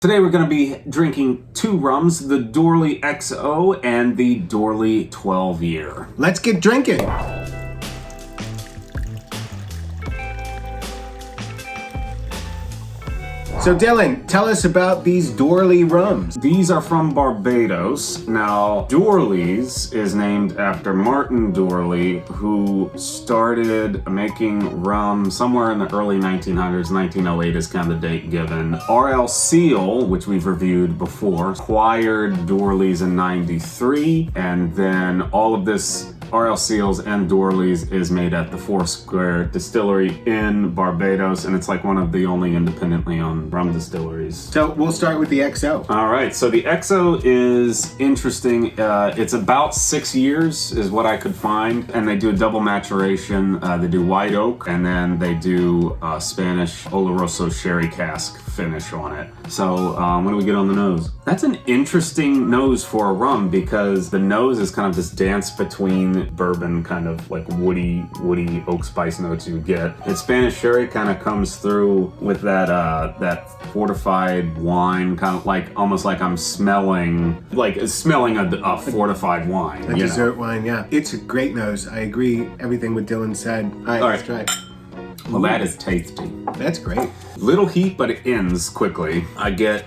Today we're going to be drinking two rums, the Dorley XO and the Dorley 12 year. Let's get drinking. So Dylan, tell us about these Dorley rums. These are from Barbados. Now, Dorley's is named after Martin Dorley, who started making rum somewhere in the early 1900s. 1908 is kind of the date given. R.L. Seal, which we've reviewed before, acquired Dorley's in 93, and then all of this R.L. Seal's and Dorley's is made at the Foursquare Distillery in Barbados, and it's like one of the only independently owned rum distilleries. So we'll start with the XO. All right, so the XO is interesting. It's about 6 years is what I could find, and they do a double maturation. They do white oak, and then they do Spanish Oloroso sherry cask finish on it. So what do we get on the nose? That's an interesting nose for a rum because the nose is kind of this dance between bourbon, kind of like woody oak spice notes you get. And Spanish sherry kind of comes through with that fortified wine, kind of like almost like I'm smelling a fortified wine. A dessert wine, yeah. It's a great nose. I agree everything what Dylan said. All right, let's try it. Well, that is tasty. That's great. Little heat, but it ends quickly. I get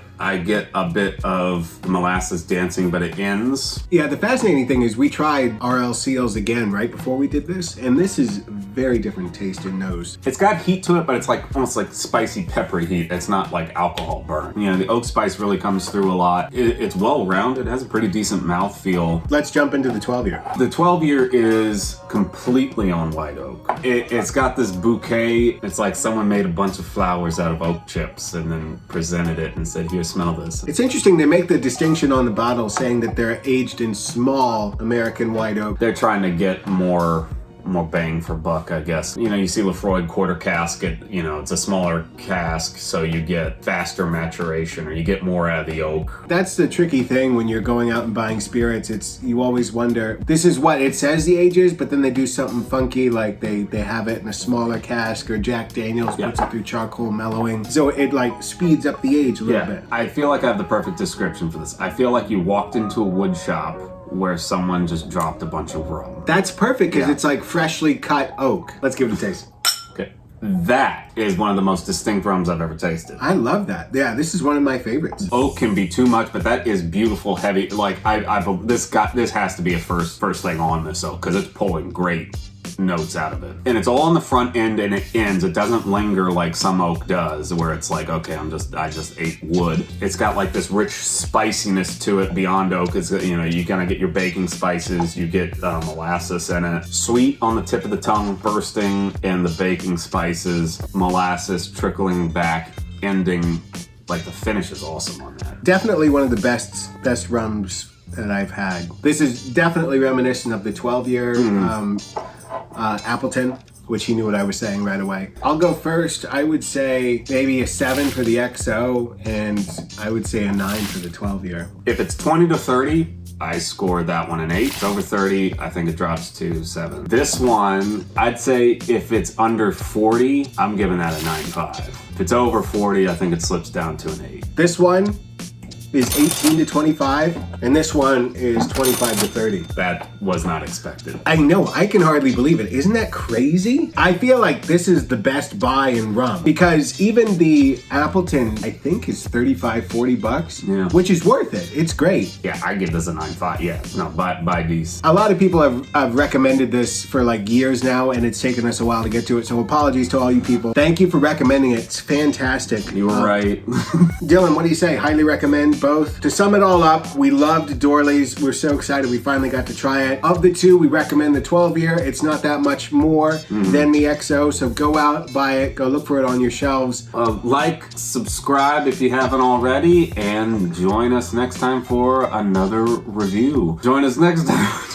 a bit of molasses dancing, but it ends. Yeah, the fascinating thing is we tried R.L. Seal's again right before we did this, and this is very different taste and nose. It's got heat to it, but it's like almost like spicy, peppery heat. It's not like alcohol burn. You know, the oak spice really comes through a lot. It's well-rounded. It has a pretty decent mouthfeel. Let's jump into the 12 year. The 12 year is completely on white oak. It's got this bouquet. It's like someone made a bunch of flowers out of oak chips and then presented it and said, here, smell this. It's interesting they make the distinction on the bottle saying that they're aged in small American white oak. They're trying to get more bang for buck, I guess. You know, you see Lefroy quarter cask, it's a smaller cask, so you get faster maturation or you get more out of the oak. That's the tricky thing when you're going out and buying spirits. You always wonder, this is what it says the age is, but then they do something funky, like they have it in a smaller cask, or Jack Daniels puts it through charcoal mellowing. So it like speeds up the age a little bit. I feel like I have the perfect description for this. I feel like you walked into a wood shop where someone just dropped a bunch of rum. That's perfect because it's like freshly cut oak. Let's give it a taste. Okay. That is one of the most distinct rums I've ever tasted. I love that. Yeah, this is one of my favorites. Oak can be too much, but that is beautiful, heavy. Like this has to be a first thing on this oak because it's pulling great notes out of it. And it's all on the front end and it ends. It doesn't linger like some oak does where it's like, okay, I just ate wood. It's got like this rich spiciness to it beyond oak. It's, you kind of get your baking spices, you get molasses in it. Sweet on the tip of the tongue, bursting, and the baking spices, molasses trickling back, ending, like the finish is awesome on that. Definitely one of the best rums that I've had. This is definitely reminiscent of the 12 year Appleton, which he knew what I was saying right away. I'll go first. I would say maybe a 7 for the XO, and I would say a 9 for the 12 year. If it's 20 to 30, I scored that one an 8. If it's over 30, I think it drops to 7. This one, I'd say if it's under 40, I'm giving that a 9.5. If it's over 40, I think it slips down to an 8. This one is 18 to 25, and this one is 25 to 30. That was not expected. I know, I can hardly believe it. Isn't that crazy? I feel like this is the best buy in rum because even the Appleton, I think, is $35-40, which is worth it. It's great. Yeah, I give this a 9.5. Yeah, no, buy these. A lot of people have recommended this for like years now, and it's taken us a while to get to it, so apologies to all you people. Thank you for recommending it. It's fantastic. You were right. Dylan, what do you say? Highly recommend both. To sum it all up, we loved Dorley's. We're so excited we finally got to try it. Of the two, we recommend the 12 year. It's not that much more than the XO, so go out, buy it, go look for it on your shelves. Like, subscribe if you haven't already, and join us next time for another review. Join us next time.